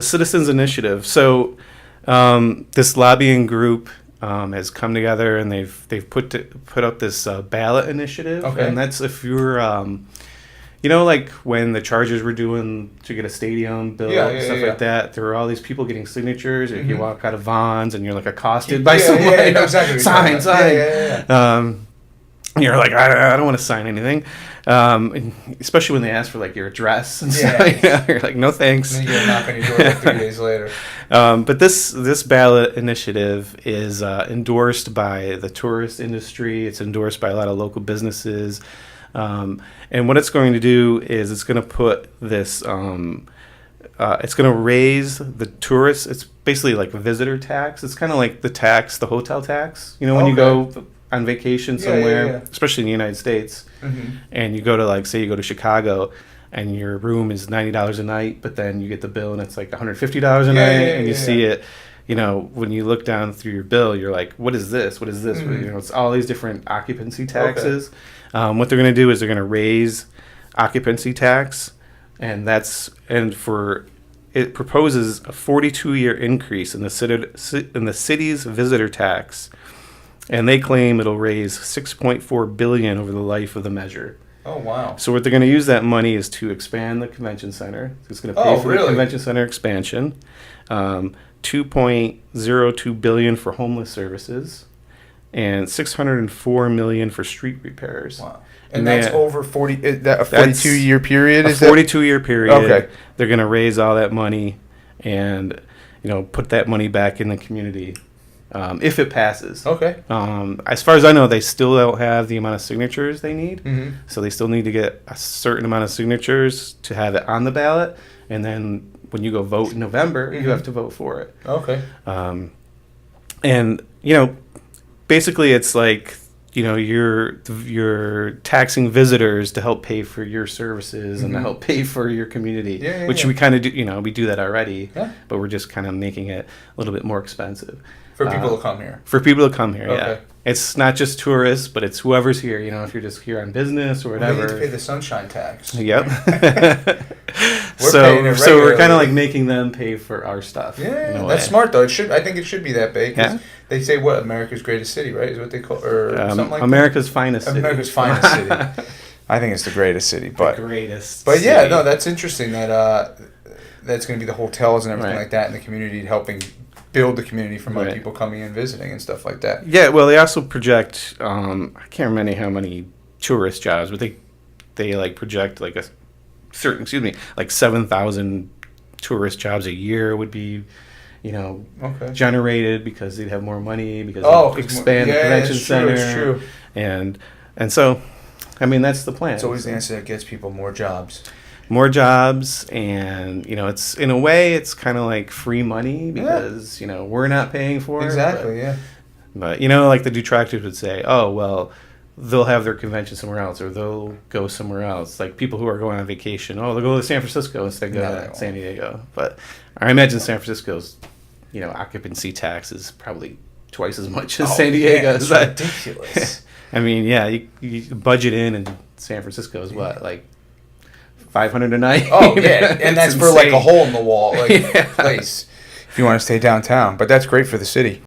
Citizens Initiative. So this lobbying group has come together, and they've put up this ballot initiative. Okay. And that's if you're you know, like when the Chargers were doing to get a stadium built and stuff like that, there were all these people getting signatures. If you walk out of Vons and you're like accosted by someone, exactly. sign. Yeah. And you're like, I don't want to sign anything, especially when they ask for like your address and stuff. You're like, no thanks. And then you get a knock on your door like 3 days later. But this ballot initiative is endorsed by the tourist industry. It's endorsed by a lot of local businesses. And what it's going to do is it's going to put this, it's going to raise the tourists. It's basically like a visitor tax. It's kind of like the hotel tax. You know, when you go on vacation somewhere, especially in the United States, and you go to like, say you go to Chicago, and your room is $90 a night, but then you get the bill and it's like $150 a night, and you see it. You know, when you look down through your bill, you're like, what is this? What is this? You know, it's all these different occupancy taxes. What they're going to do is they're going to raise occupancy tax, and it proposes a 42-year increase in the city's visitor tax, and they claim it'll raise $6.4 billion over the life of the measure. Oh, wow. So what they're going to use that money is to expand the convention center. It's going to pay for the convention center expansion. $2.02 billion for homeless services, and $604 million for street repairs. Wow. And that's over a 42-year period? A 42-year period. Okay. They're going to raise all that money and, you know, put that money back in the community if it passes. Okay. As far as I know, they still don't have the amount of signatures they need. So they still need to get a certain amount of signatures to have it on the ballot. And then when you go vote in November, you have to vote for it. Okay. And, you know, basically it's like, you know, you're taxing visitors to help pay for your services and to help pay for your community, which we kind of do. You know, we do that already, but we're just kind of making it a little bit more expensive for people to come here. For people to come here, Okay. It's not just tourists, but it's whoever's here. You know, if you're just here on business or whatever. We need to pay the sunshine tax. Yep. So we're kind of like making them pay for our stuff. Yeah, that's smart though. I think it should be that big. They say what America's greatest city, right? Is what they call, or something like America's finest city. America's finest city. I think it's the greatest city, but the greatest. But yeah, no, that's interesting. That's going to be the hotels and everything like that in the community, helping build the community from people coming in visiting and stuff like that. Yeah, well, they also project. I can't remember how many tourist jobs, but they like project like a certain, like 7,000 tourist jobs a year would be, you know, generated because they'd have more money because they expand the convention center. It's true. And so, I mean, that's the plan. It's always the answer that gets people more jobs. More jobs, and you know, it's in a way it's kind of like free money because you know we're not paying for it. But you know, like the detractors would say, oh well, they'll have their convention somewhere else, or they'll go somewhere else. Like people who are going on vacation, they'll go to San Francisco instead of go to San Diego. But I imagine San Francisco's, you know, occupancy tax is probably twice as much as San Diego's. It's ridiculous. I mean, yeah, you budget in San Francisco is what, like $500 a night? Oh yeah, and that's for like a hole in the wall place if you want to stay downtown. But that's great for the city.